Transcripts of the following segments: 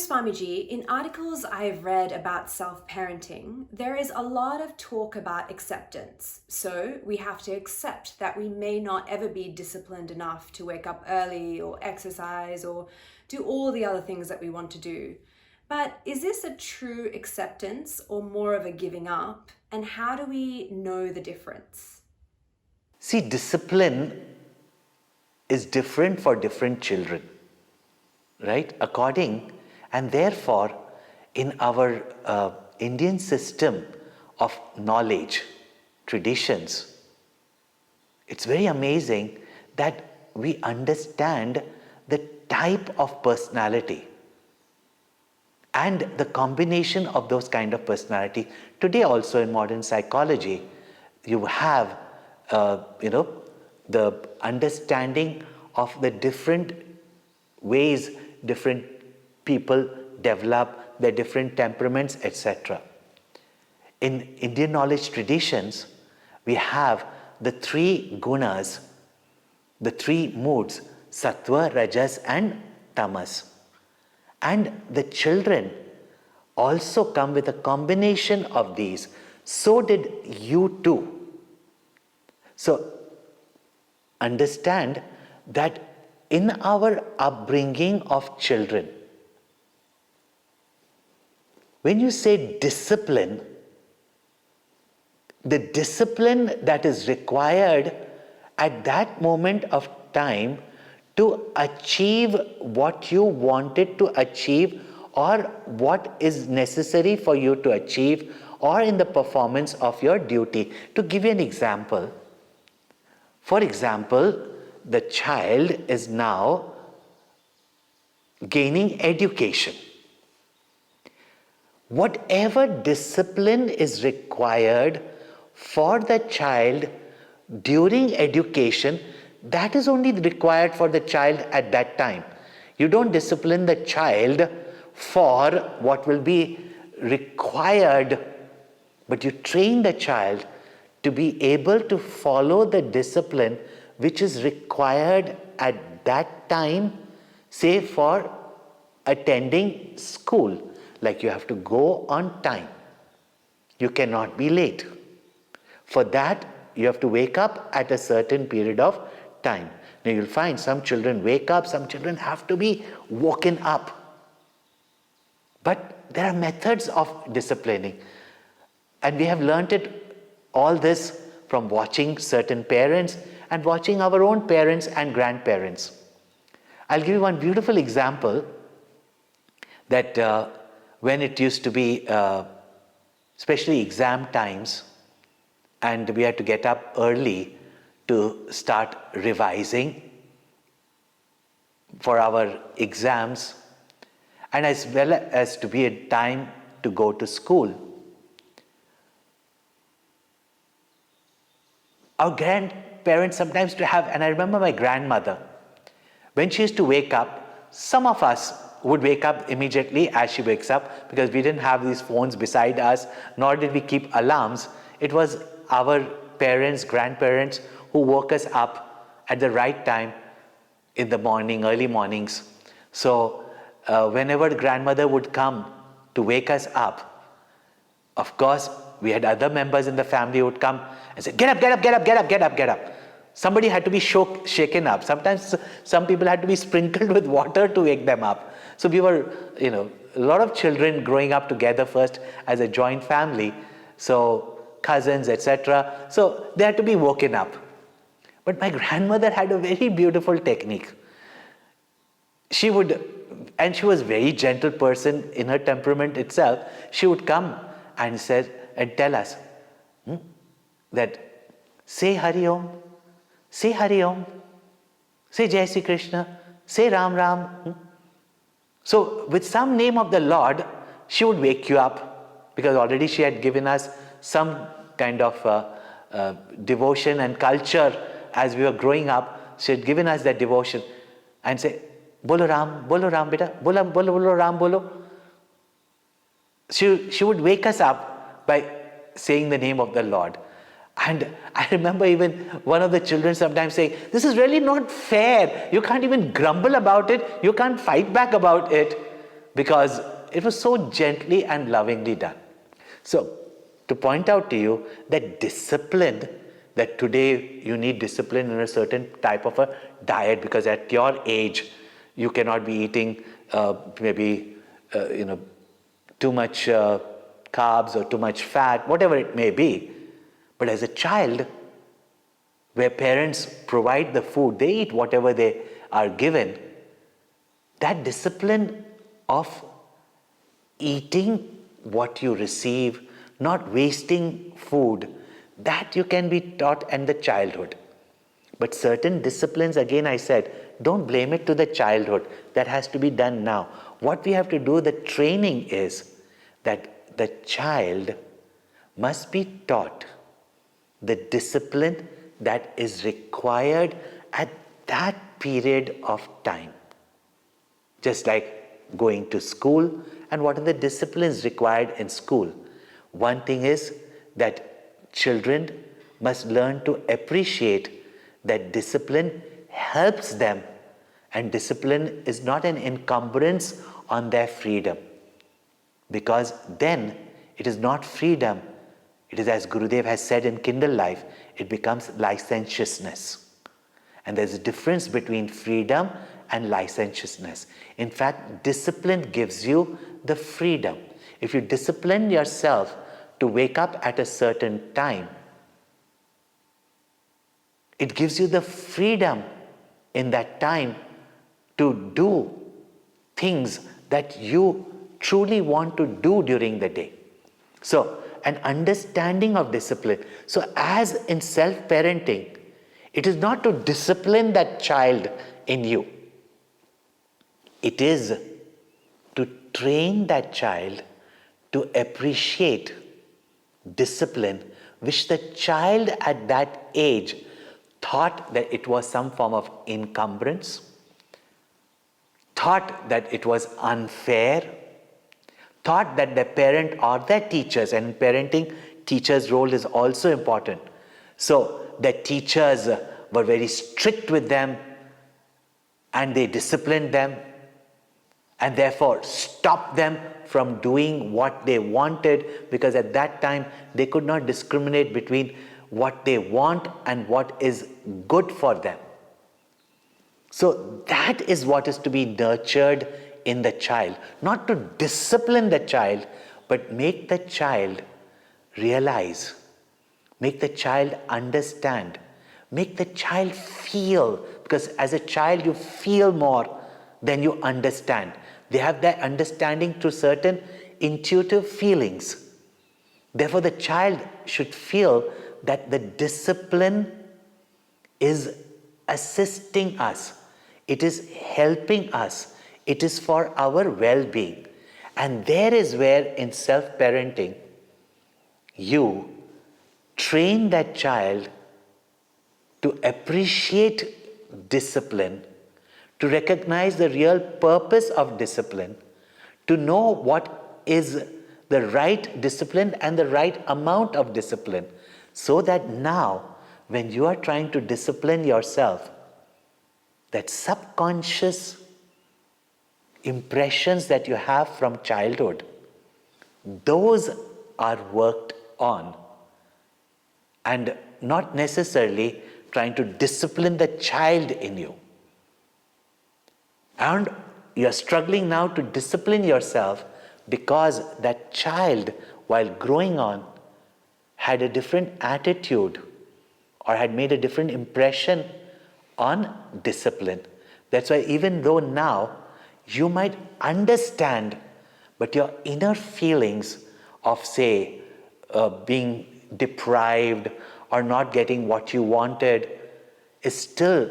Swamiji, in articles I've read about self-parenting, there is a lot of talk about acceptance. So we have to accept that we may not ever be disciplined enough to wake up early or exercise or do all the other things that we want to do. But is this a true acceptance or more of a giving up? And how do we know the difference? See, discipline is different for different children, right? And therefore, in our Indian system of knowledge, traditions, it's very amazing that we understand the type of personality and the combination of those kind of personality. Today also in modern psychology, you have, the understanding of the different ways different people develop, their different temperaments, etc. In Indian knowledge traditions, we have the three gunas, the three moods, sattva, rajas and tamas. And the children also come with a combination of these. So did you too. So understand that in our upbringing of children, when you say discipline, the discipline that is required at that moment of time to achieve what you wanted to achieve or what is necessary for you to achieve or in the performance of your duty. To give you an example, for example, the child is now gaining education. Whatever discipline is required for the child during education, that is only required for the child at that time. You don't discipline the child for what will be required, but you train the child to be able to follow the discipline which is required at that time, say for attending school. Like you have to go on time. You cannot be late. For that, you have to wake up at a certain period of time. Now you'll find some children wake up, some children have to be woken up. But there are methods of disciplining. And we have learnt all this from watching certain parents and watching our own parents and grandparents. I'll give you one beautiful example that when it used to be, especially exam times, and we had to get up early to start revising for our exams, and as well as to be a time to go to school. Our grandparents sometimes to have, and I remember my grandmother, when she used to wake up, some of us would wake up immediately as she wakes up because we didn't have these phones beside us, nor did we keep alarms. It was our parents, grandparents who woke us up at the right time in the morning, early mornings. So whenever grandmother would come to wake us up, of course, we had other members in the family who would come and say, get up, get up, get up, get up, get up, get up. Somebody had to be shaken up. Sometimes some people had to be sprinkled with water to wake them up. So we were, a lot of children growing up together first as a joint family. So cousins, etc. So they had to be woken up. But my grandmother had a very beautiful technique. She was a very gentle person in her temperament itself. She would come and tell us that say Hari Om, say Hari Om, say Jai Sri Krishna, say Ram Ram. So with some name of the Lord, she would wake you up because already she had given us some kind of devotion and culture as we were growing up. She had given us that devotion and say, Bolo Ram beta, bolo Ram bolo. She would wake us up by saying the name of the Lord. And I remember even one of the children sometimes saying, this is really not fair. You can't even grumble about it. You can't fight back about it, because it was so gently and lovingly done. So, to point out to you that discipline, that today you need discipline in a certain type of a diet, because at your age, you cannot be eating too much carbs or too much fat, whatever it may be. But as a child, where parents provide the food, they eat whatever they are given, that discipline of eating what you receive, not wasting food, that you can be taught in the childhood. But certain disciplines, again I said, don't blame it to the childhood. That has to be done now. What we have to do, the training is that the child must be taught the discipline that is required at that period of time. Just like going to school, and what are the disciplines required in school? One thing is that children must learn to appreciate that discipline helps them, and discipline is not an encumbrance on their freedom. Because then it is not freedom, it is, as Gurudev has said in Kindle Life, it becomes licentiousness. And there's a difference between freedom and licentiousness. In fact, discipline gives you the freedom. If you discipline yourself to wake up at a certain time, it gives you the freedom in that time to do things that you truly want to do during the day. So, an understanding of discipline. So, as in self-parenting, it is not to discipline that child in you. It is to train that child to appreciate discipline, which the child at that age thought that it was some form of encumbrance, thought that it was unfair, thought that their parent or their teachers, and in parenting, teachers' role is also important. So their teachers were very strict with them, and they disciplined them, and therefore stopped them from doing what they wanted, because at that time they could not discriminate between what they want and what is good for them. So that is what is to be nurtured in the child. Not to discipline the child, but make the child realize, make the child understand, make the child feel, because as a child you feel more than you understand. They have that understanding through certain intuitive feelings. Therefore, the child should feel that the discipline is assisting us, it is helping us, it is for our well-being. And there is where in self-parenting, you train that child to appreciate discipline, to recognize the real purpose of discipline, to know what is the right discipline and the right amount of discipline, so that now when you are trying to discipline yourself, that subconscious impressions that you have from childhood, those are worked on, and not necessarily trying to discipline the child in you. And you're struggling now to discipline yourself because that child, while growing on, had a different attitude or had made a different impression on discipline. That's why even though now you might understand, but your inner feelings of, say, being deprived or not getting what you wanted is still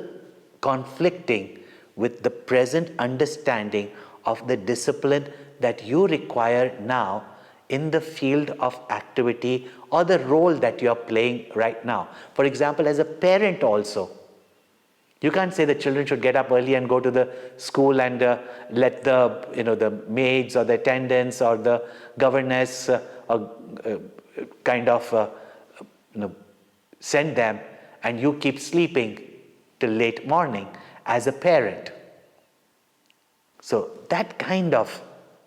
conflicting with the present understanding of the discipline that you require now in the field of activity or the role that you are playing right now. For example, as a parent also, you can't say the children should get up early and go to the school and let the maids or the attendants or the governess send them, and you keep sleeping till late morning as a parent. So that kind of,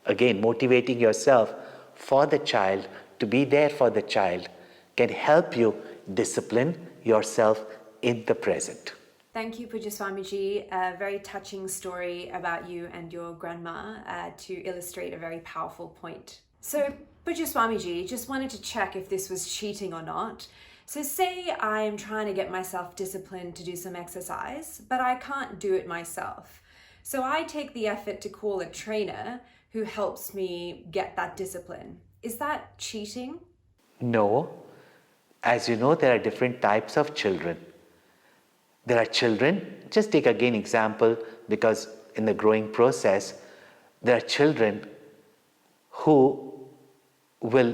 again, motivating yourself for the child, to be there for the child, can help you discipline yourself in the present. Thank you, Pujya Swamiji. A very touching story about you and your grandma to illustrate a very powerful point. So, Pujya Swamiji, just wanted to check if this was cheating or not. So say I'm trying to get myself disciplined to do some exercise, but I can't do it myself. So I take the effort to call a trainer who helps me get that discipline. Is that cheating? No. As you know, there are different types of children. There are children, just take again example, because in the growing process, there are children who will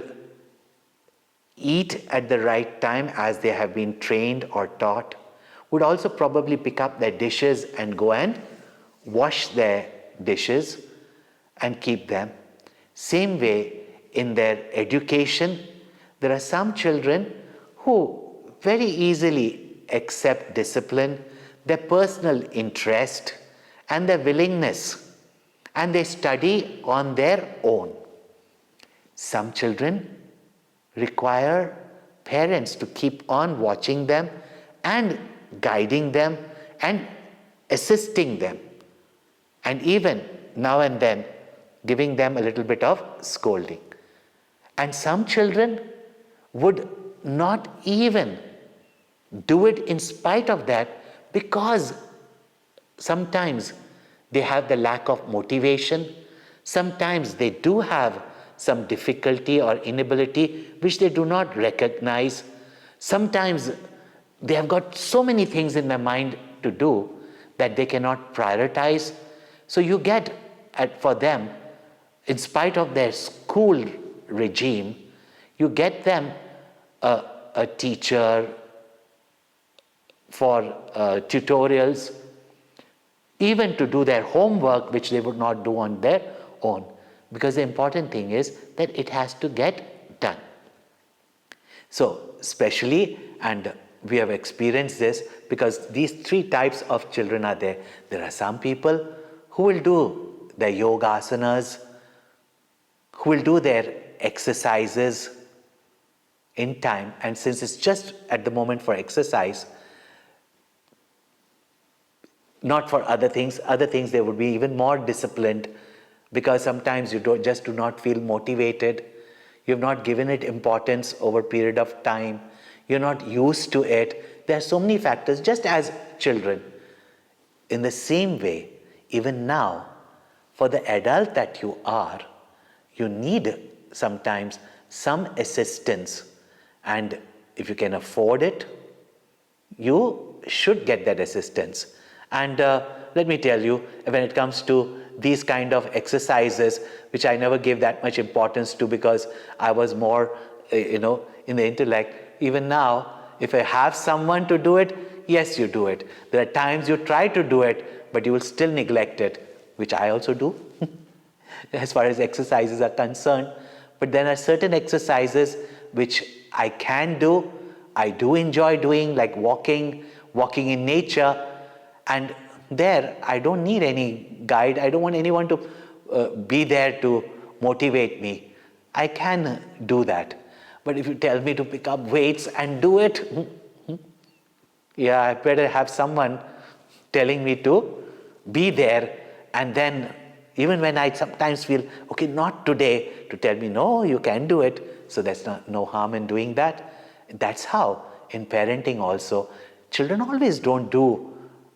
eat at the right time as they have been trained or taught, would also probably pick up their dishes and go and wash their dishes and keep them. Same way in their education, there are some children who very easily accept discipline, their personal interest and their willingness, and they study on their own. Some children require parents to keep on watching them and guiding them and assisting them, and even now and then giving them a little bit of scolding. And some children would not even do it in spite of that, because sometimes they have the lack of motivation, sometimes they do have some difficulty or inability which they do not recognize, sometimes they have got so many things in their mind to do that they cannot prioritize. So you get, for them, in spite of their school regime, you get them a teacher for tutorials, even to do their homework, which they would not do on their own, because the important thing is that it has to get done. So especially, and we have experienced this, because these three types of children are there. There are some people who will do their yoga asanas, who will do their exercises in time, and since it's just at the moment for exercise, not for other things they would be even more disciplined, because sometimes you do not feel motivated, you have not given it importance over a period of time, you're not used to it. There are so many factors, just as children. In the same way, even now, for the adult that you are, you need sometimes some assistance, and if you can afford it, you should get that assistance. And let me tell you, when it comes to these kind of exercises, which I never gave that much importance to because I was more, in the intellect, even now, if I have someone to do it, yes, you do it. There are times you try to do it, but you will still neglect it, which I also do, as far as exercises are concerned. But there are certain exercises which I can do, I do enjoy doing, like walking in nature. And there, I don't need any guide. I don't want anyone to be there to motivate me. I can do that. But if you tell me to pick up weights and do it, yeah, I better have someone telling me to be there. And then, even when I sometimes feel, okay, not today, to tell me, no, you can do it. So there's no harm in doing that. That's how, in parenting also, children always don't do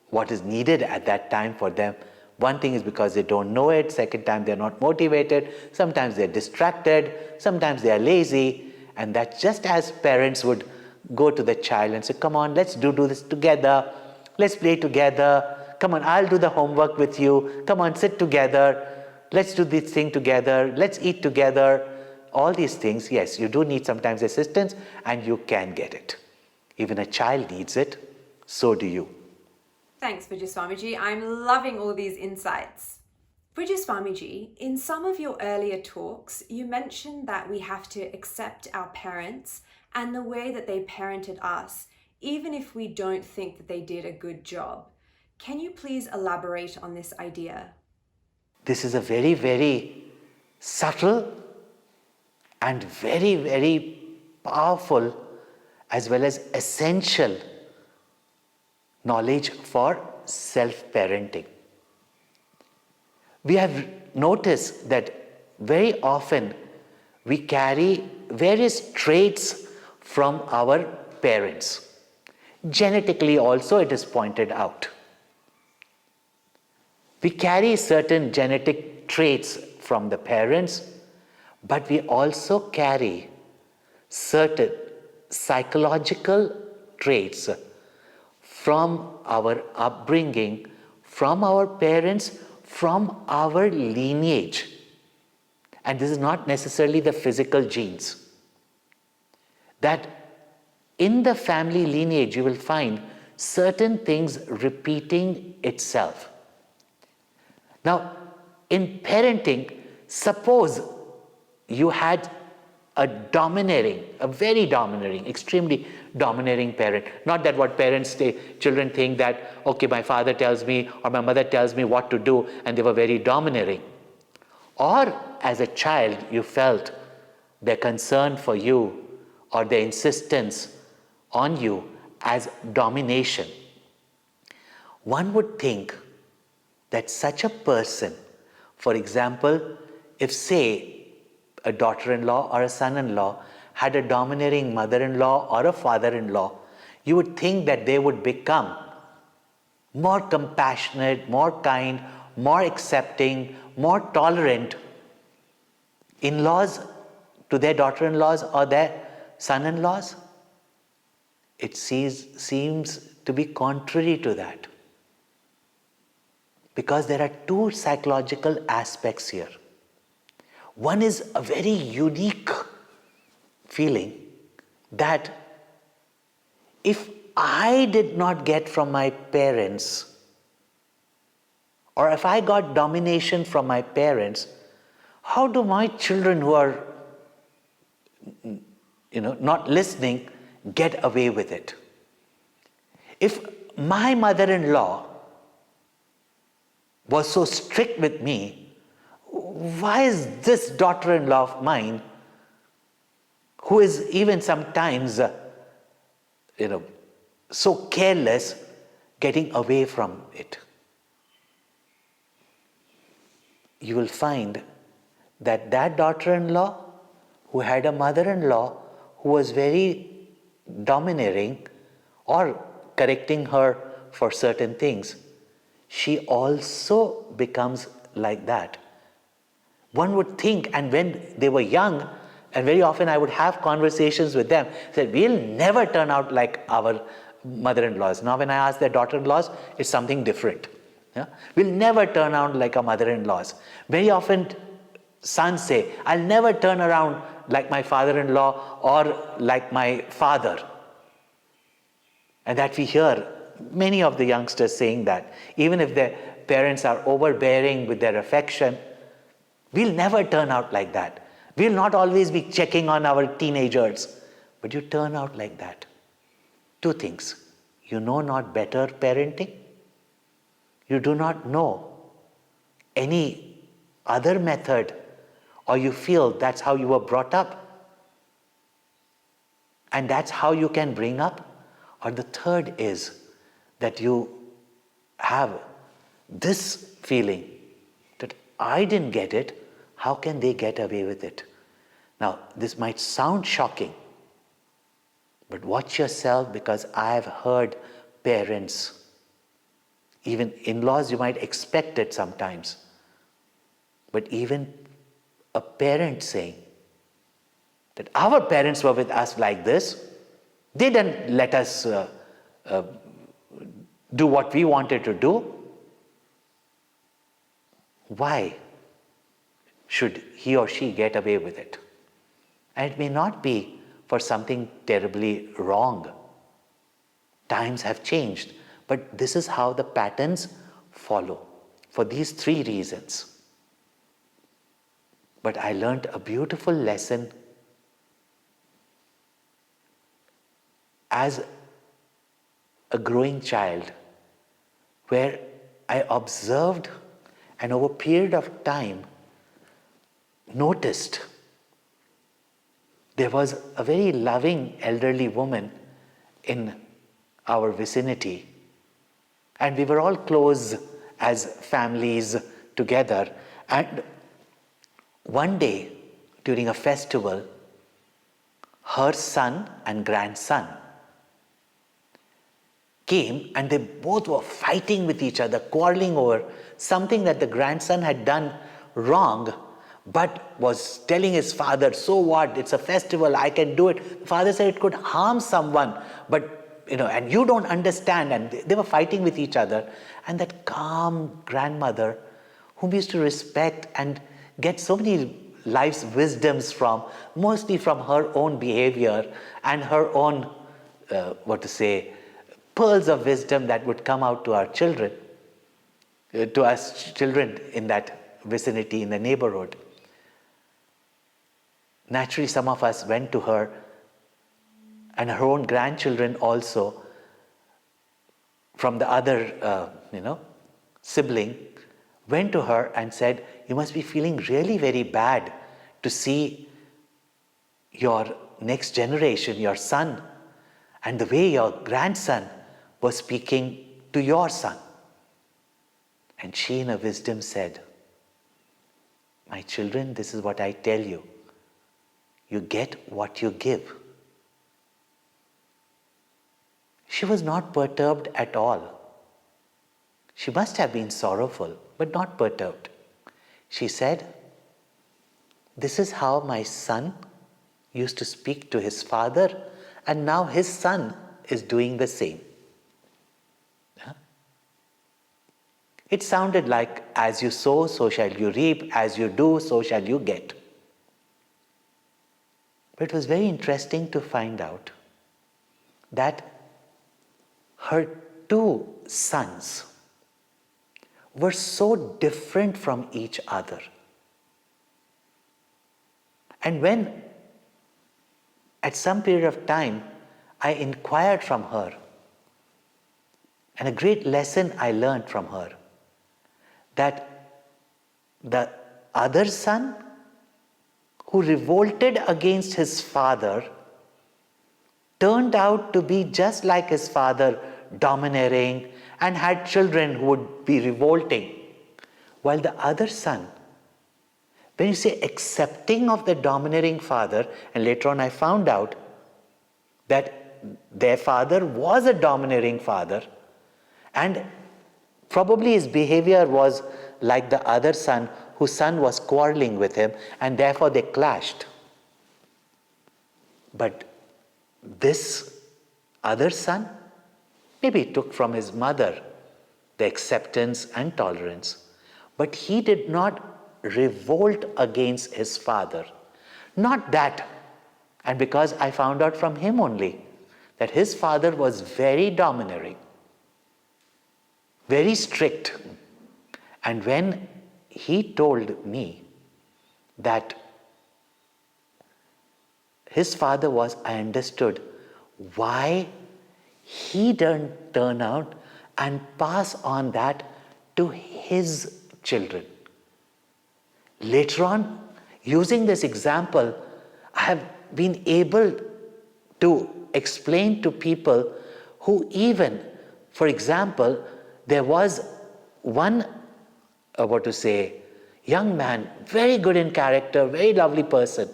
what is needed at that time for them. One thing is because they don't know it. Second time, they're not motivated. Sometimes they're distracted. Sometimes they are lazy. And that's just as parents would go to the child and say, come on, let's do this together. Let's play together. Come on, I'll do the homework with you. Come on, sit together. Let's do this thing together. Let's eat together. all these things, yes, you do need sometimes assistance and you can get it. Even a child needs it, so do you. Thanks, Pujya Swamiji. I'm loving all these insights. Pujya Swamiji, in some of your earlier talks, you mentioned that we have to accept our parents and the way that they parented us, even if we don't think that they did a good job. Can you please elaborate on this idea? This is a very, very subtle and very, very powerful as well as essential knowledge for self-parenting. We have noticed that very often we carry various traits from our parents. Genetically also it is pointed out. We carry certain genetic traits from the parents, but we also carry certain psychological traits from our upbringing, from our parents, from our lineage. And this is not necessarily the physical genes. That in the family lineage you will find certain things repeating itself. Now, in parenting, suppose you had a very domineering, extremely domineering parent. Not that what children think that, okay, my father tells me or my mother tells me what to do, and they were very domineering. Or as a child, you felt their concern for you or their insistence on you as domination. One would think that such a person, for example, if say a daughter-in-law or a son-in-law had a domineering mother-in-law or a father-in-law, you would think that they would become more compassionate, more kind, more accepting, more tolerant in-laws to their daughter-in-laws or their son-in-laws. It seems to be contrary to that. Because there are two psychological aspects here. One is a very unique feeling that if I did not get from my parents, or if I got domination from my parents, how do my children who are not listening get away with it? If my mother-in-law was so strict with me, why is this daughter-in-law of mine, who is even sometimes so careless, getting away from it? You will find that daughter-in-law who had a mother-in-law who was very domineering or correcting her for certain things, she also becomes like that. One would think, and when they were young, and very often I would have conversations with them, said, we'll never turn out like our mother-in-laws. Now when I ask their daughter-in-laws, it's something different. Yeah? We'll never turn out like our mother-in-laws. Very often sons say, I'll never turn around like my father-in-law or like my father. And that we hear many of the youngsters saying that. Even if their parents are overbearing with their affection, we'll never turn out like that. We'll not always be checking on our teenagers. But you turn out like that. Two things. You know not better parenting. You do not know any other method, or you feel that's how you were brought up. And that's how you can bring up. Or the third is that you have this feeling that I didn't get it, how can they get away with it? Now, this might sound shocking, but watch yourself, because I have heard parents, even in-laws, you might expect it sometimes, but even a parent saying that our parents were with us like this, they didn't let us do what we wanted to do. Why should he or she get away with it? And it may not be for something terribly wrong. Times have changed, but this is how the patterns follow for these three reasons. But I learned a beautiful lesson as a growing child, where I observed and over a period of time noticed there was a very loving elderly woman in our vicinity, and we were all close as families together. And one day during a festival, her son and grandson came, and they both were fighting with each other, quarreling over something that the grandson had done wrong, but was telling his father, so what, it's a festival, I can do it. The father said it could harm someone, but and you don't understand. And they were fighting with each other. And that calm grandmother, whom we used to respect and get so many life's wisdoms from, mostly from her own behavior and her own, pearls of wisdom that would come out to our children, to us children in that vicinity, in the neighborhood. Naturally, some of us went to her, and her own grandchildren also, from the other, sibling, went to her and said, you must be feeling really very bad to see your next generation, your son, and the way your grandson was speaking to your son. And she in her wisdom said, my children, this is what I tell you. You get what you give. She was not perturbed at all. She must have been sorrowful, but not perturbed. She said, this is how my son used to speak to his father, and now his son is doing the same. It sounded like, as you sow, so shall you reap, as you do, so shall you get. But it was very interesting to find out that her two sons were so different from each other. And when, at some period of time, I inquired from her, and a great lesson I learned from her, that the other son, who revolted against his father, turned out to be just like his father, domineering, and had children who would be revolting. While the other son, when you say accepting of the domineering father, and later on I found out that their father was a domineering father, and probably his behavior was like the other son, whose son was quarreling with him, and therefore they clashed. But this other son, maybe he took from his mother the acceptance and tolerance, but he did not revolt against his father. Not that, and because I found out from him only, that his father was very domineering, very strict. And when he told me that his father was, I understood why he didn't turn out and pass on that to his children. Later on, using this example, I have been able to explain to people who even, for example, there was one, young man, very good in character, very lovely person,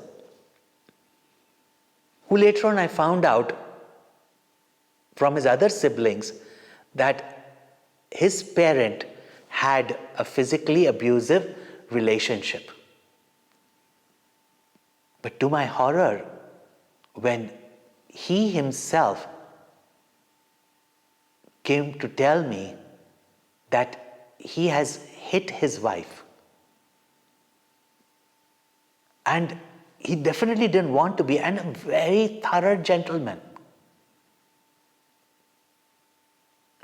who later on I found out from his other siblings that his parent had a physically abusive relationship. But to my horror, when he himself came to tell me that he has hit his wife, and he definitely didn't want to be, and a very thorough gentleman.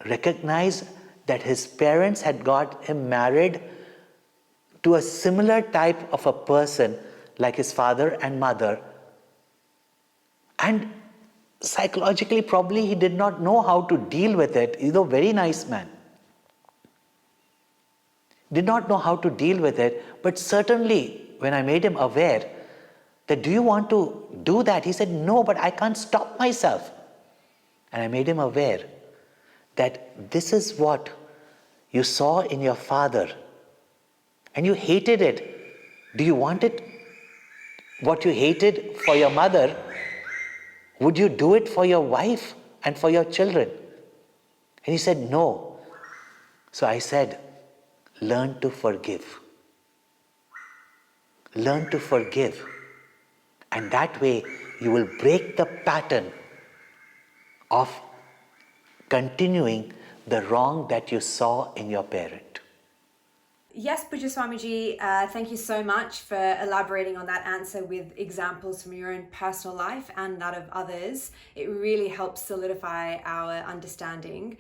Recognized that his parents had got him married to a similar type of a person like his father and mother, and psychologically probably he did not know how to deal with it. He's a very nice man. Did not know how to deal with it, but certainly when I made him aware that, do you want to do that? He said, no, but I can't stop myself. And I made him aware that this is what you saw in your father and you hated it. Do you want it? What you hated for your mother, would you do it for your wife and for your children? And he said, no. So I said, learn to forgive. Learn to forgive. And that way you will break the pattern of continuing the wrong that you saw in your parent. Yes, Pujya Swamiji, thank you so much for elaborating on that answer with examples from your own personal life and that of others. It really helps solidify our understanding.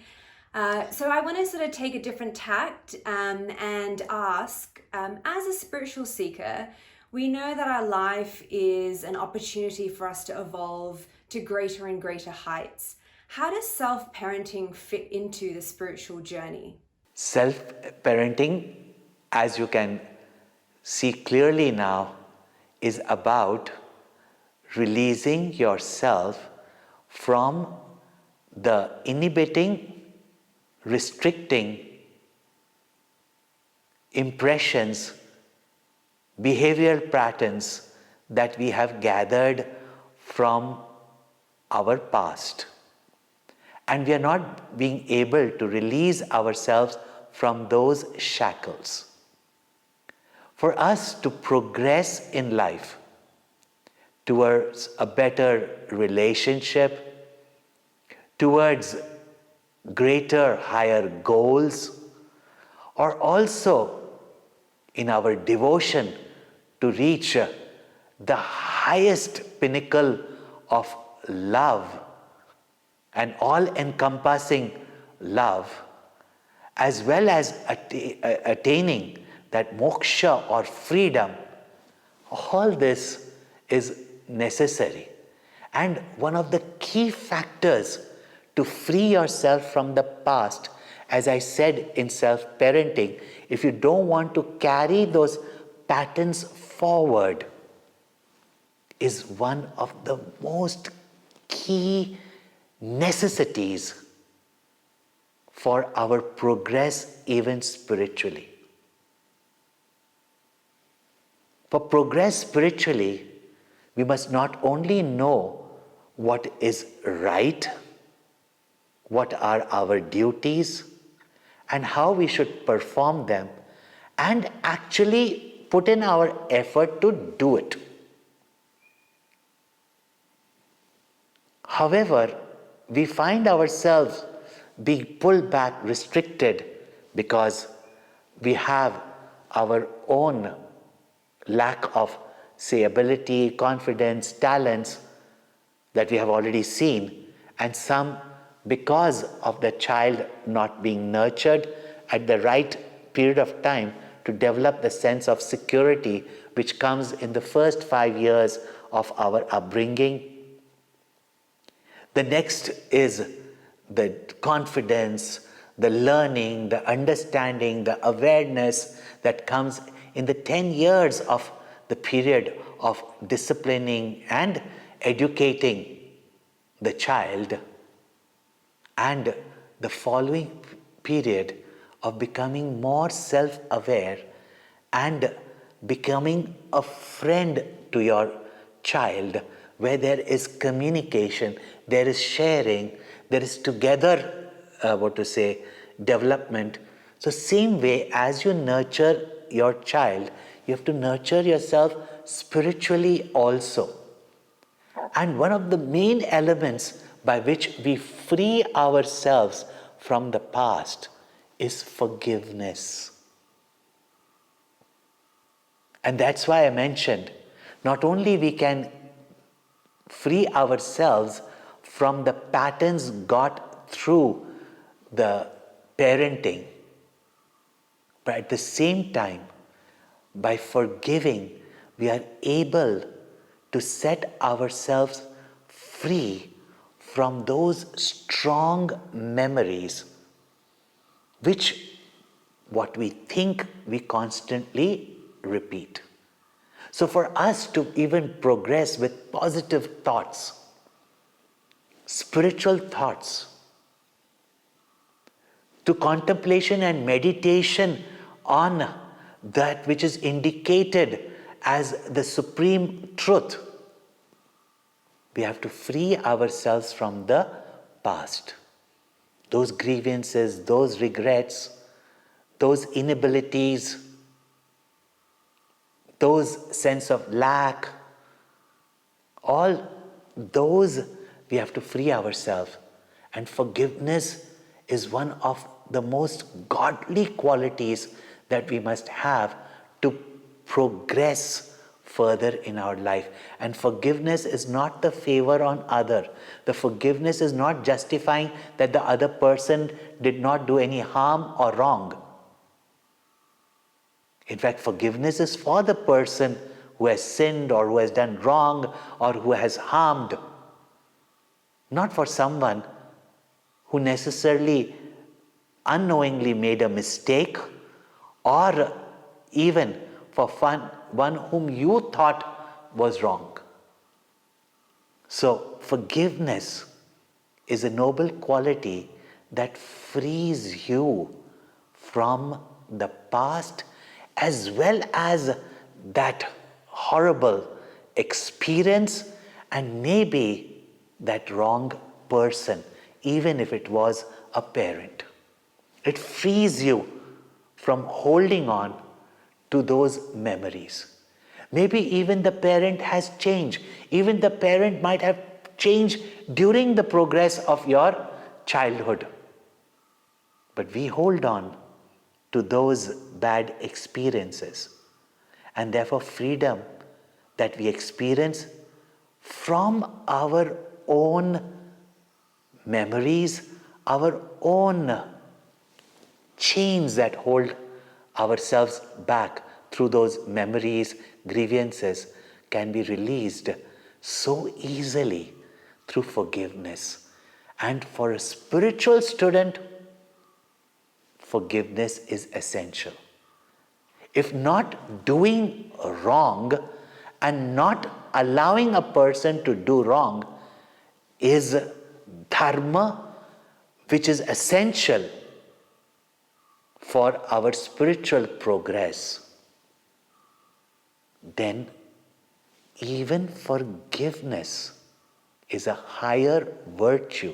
So I want to sort of take a different tact and ask, as a spiritual seeker, we know that our life is an opportunity for us to evolve to greater and greater heights. How does self-parenting fit into the spiritual journey? Self-parenting, as you can see clearly now, is about releasing yourself from the inhibiting, restricting impressions, behavioral patterns that we have gathered from our past. And we are not being able to release ourselves from those shackles. For us to progress in life towards a better relationship, towards greater, higher goals, or also in our devotion to reach the highest pinnacle of love and all-encompassing love, as well as attaining that moksha or freedom, all this is necessary. And one of the key factors to free yourself from the past, as I said in self-parenting, if you don't want to carry those patterns forward, is one of the most key necessities for our progress even spiritually. For progress spiritually, we must not only know what is right, what are our duties, and how we should perform them, and actually put in our effort to do it. However, we find ourselves being pulled back, restricted, because we have our own lack of, say, ability, confidence, talents that we have already seen, and some because of the child not being nurtured at the right period of time to develop the sense of security which comes in the first 5 years of our upbringing. The next is the confidence, the learning, the understanding, the awareness that comes in the 10 years of the period of disciplining and educating the child, and the following period of becoming more self-aware and becoming a friend to your child, where there is communication, there is sharing, there is together, development. So same way as you nurture your child, you have to nurture yourself spiritually also. And one of the main elements by which we free ourselves from the past is forgiveness. And that's why I mentioned not only we can free ourselves from the patterns got through the parenting, but at the same time, by forgiving, we are able to set ourselves free from those strong memories which what we think we constantly repeat. So for us to even progress with positive thoughts, spiritual thoughts, to contemplation and meditation on that which is indicated as the supreme truth, we have to free ourselves from the past. Those grievances, those regrets, those inabilities, those sense of lack, all those we have to free ourselves. And forgiveness is one of the most godly qualities that we must have to progress further in our life. And forgiveness is not the favor on other. The forgiveness is not justifying that the other person did not do any harm or wrong. In fact, forgiveness is for the person who has sinned or who has done wrong or who has harmed, not for someone who necessarily unknowingly made a mistake, or even for one whom you thought was wrong. So forgiveness is a noble quality that frees you from the past as well as that horrible experience and maybe that wrong person, even if it was a parent. It frees you from holding on to those memories. Maybe even the parent has changed. Even the parent might have changed during the progress of your childhood. But we hold on to those bad experiences. And therefore freedom that we experience from our own memories, our own chains that hold ourselves back through those memories, grievances, can be released so easily through forgiveness. And for a spiritual student, forgiveness is essential. If not doing wrong and not allowing a person to do wrong is dharma, which is essential for our spiritual progress, then even forgiveness is a higher virtue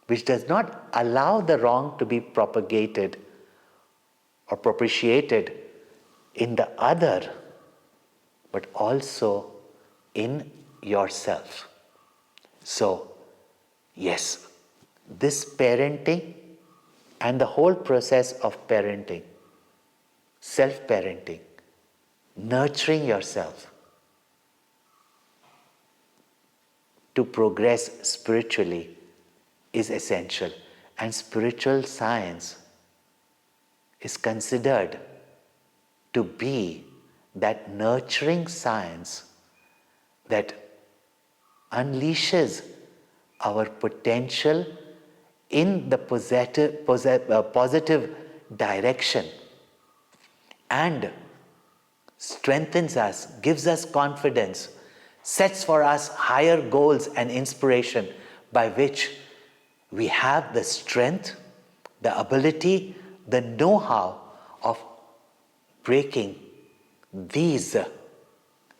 which does not allow the wrong to be propagated or propitiated in the other, but also in yourself. So, yes, this parenting and the whole process of parenting, self-parenting, nurturing yourself to progress spiritually is essential. And spiritual science is considered to be that nurturing science that unleashes our potential in the positive direction and strengthens us, gives us confidence, sets for us higher goals and inspiration by which we have the strength, the ability, the know-how of breaking these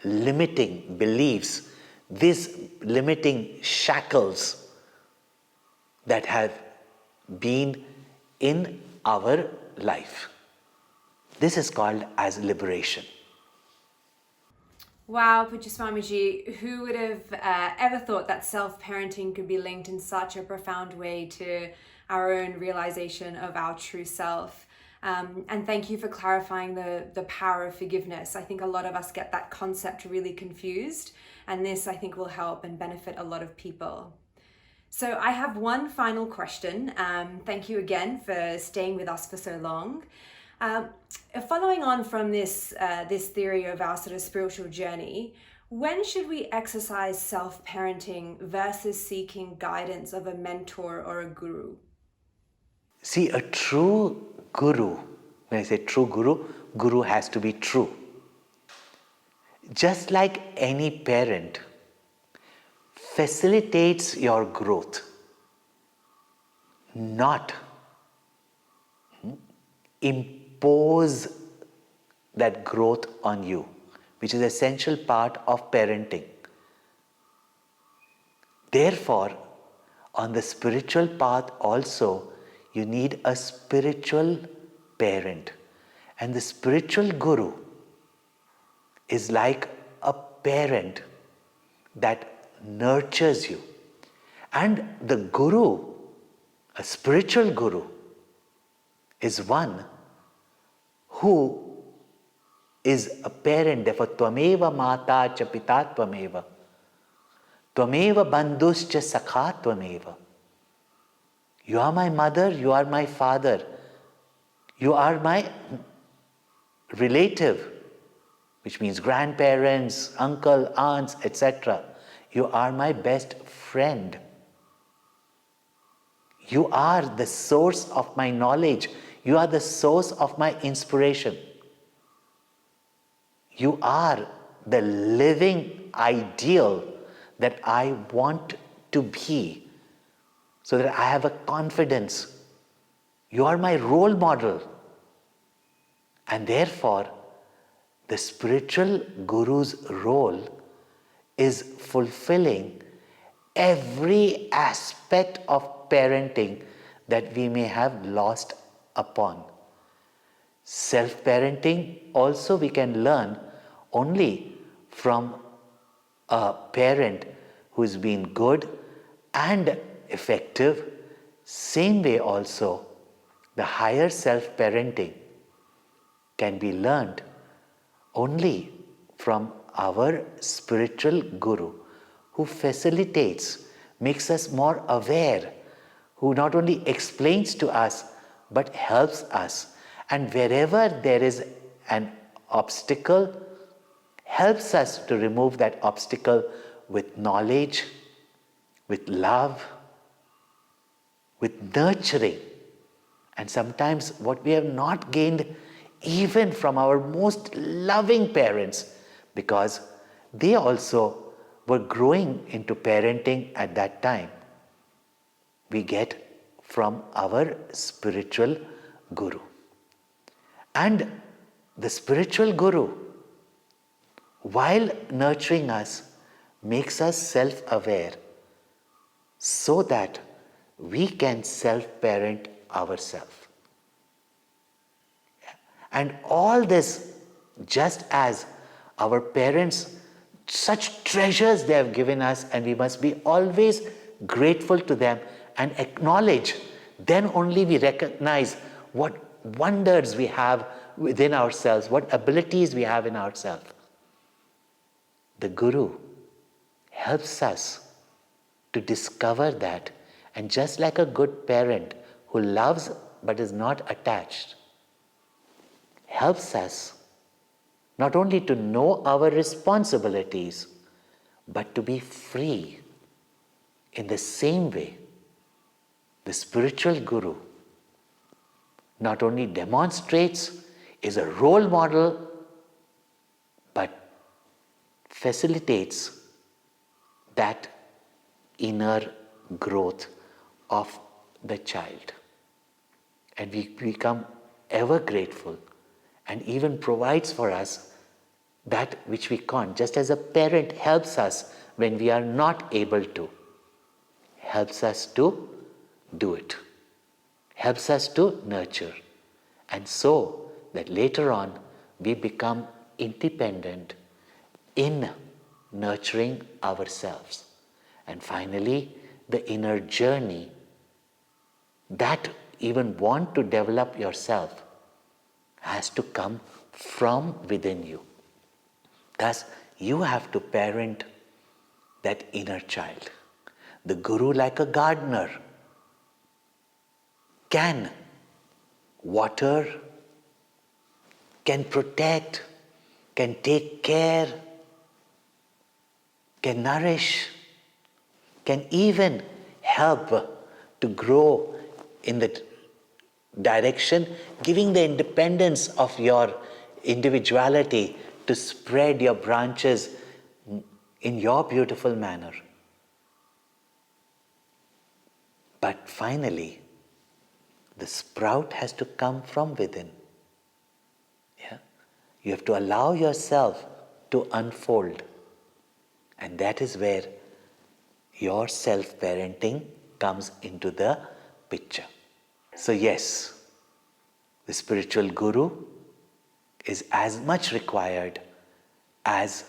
limiting beliefs, these limiting shackles that have been in our life. This is called as liberation. Wow, Pujya Swamiji, who would have ever thought that self-parenting could be linked in such a profound way to our own realization of our true self? And thank you for clarifying the power of forgiveness. I think a lot of us get that concept really confused, and this, I think, will help and benefit a lot of people. So I have one final question. Thank you again for staying with us for so long. Following on from this theory of our sort of spiritual journey, when should we exercise self-parenting versus seeking guidance of a mentor or a guru? See, a true guru, when I say true guru has to be true. Just like any parent facilitates your growth, not impose that growth on you, which is an essential part of parenting. Therefore, on the spiritual path also, you need a spiritual parent. And the spiritual guru is like a parent that nurtures you. And the guru, a spiritual guru, is one who is a parent. Therefore, tvameva mata cha pita tvameva. Tvameva bandhuscha sakha tvameva. You are my mother, you are my father, you are my relative, which means grandparents, uncle, aunts, etc. You are my best friend. You are the source of my knowledge. You are the source of my inspiration. You are the living ideal that I want to be, so that I have a confidence. You are my role model. And therefore, the spiritual guru's role is fulfilling every aspect of parenting that we may have lost upon. Self-parenting also we can learn only from a parent who's been good and effective. Same way also, the higher self-parenting can be learned only from our spiritual guru, who facilitates, makes us more aware, who not only explains to us but helps us. And wherever there is an obstacle, helps us to remove that obstacle with knowledge, with love, with nurturing. And sometimes what we have not gained even from our most loving parents, because they also were growing into parenting at that time, we get from our spiritual guru. And the spiritual guru, while nurturing us, makes us self-aware so that we can self-parent ourselves. And all this, just as our parents, such treasures they have given us, and we must be always grateful to them and acknowledge, then only we recognize what wonders we have within ourselves, what abilities we have in ourselves. The Guru helps us to discover that, and just like a good parent who loves but is not attached, helps us not only to know our responsibilities, but to be free. In the same way, the spiritual guru not only demonstrates, is a role model, but facilitates that inner growth of the child. And we become ever grateful, and even provides for us that which we can't. Just as a parent helps us when we are not able to, helps us to do it, helps us to nurture. And so that later on we become independent in nurturing ourselves. And finally, the inner journey, that even want to develop yourself, has to come from within you. Thus, you have to parent that inner child. The guru, like a gardener, can water, can protect, can take care, can nourish, can even help to grow in the direction, giving the independence of your individuality to spread your branches in your beautiful manner. But finally, the sprout has to come from within. Yeah? You have to allow yourself to unfold. And that is where your self-parenting comes into the picture. So yes, the spiritual guru is as much required as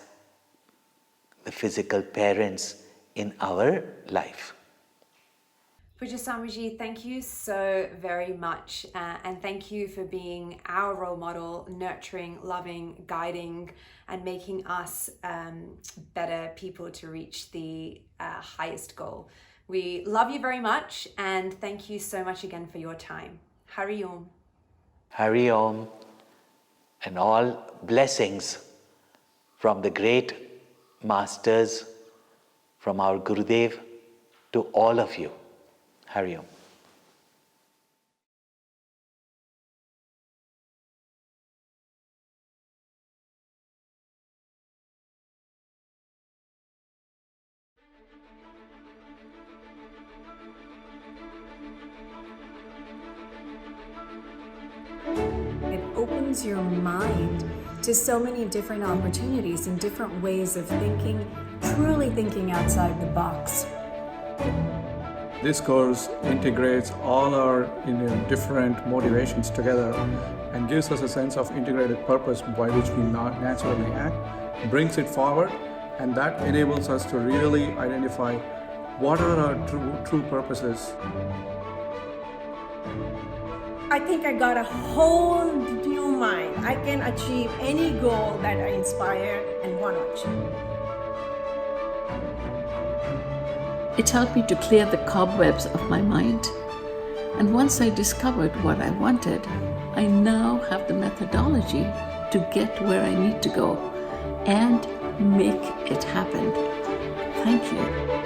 the physical parents in our life. Pujya Swamiji, thank you so very much, and thank you for being our role model, nurturing, loving, guiding, and making us better people to reach the highest goal. We love you very much, and thank you so much again for your time. Hari Om. Hari Om, and all blessings from the great masters, from our Gurudev, to all of you. Hari Om. It opens your mind to so many different opportunities and different ways of thinking, truly thinking outside the box. This course integrates all our different motivations together and gives us a sense of integrated purpose by which we naturally act, brings it forward, and that enables us to really identify what are our true purposes. I think I got a whole new mind. I can achieve any goal that I inspire and want to achieve. It helped me to clear the cobwebs of my mind. And once I discovered what I wanted, I now have the methodology to get where I need to go and make it happen. Thank you.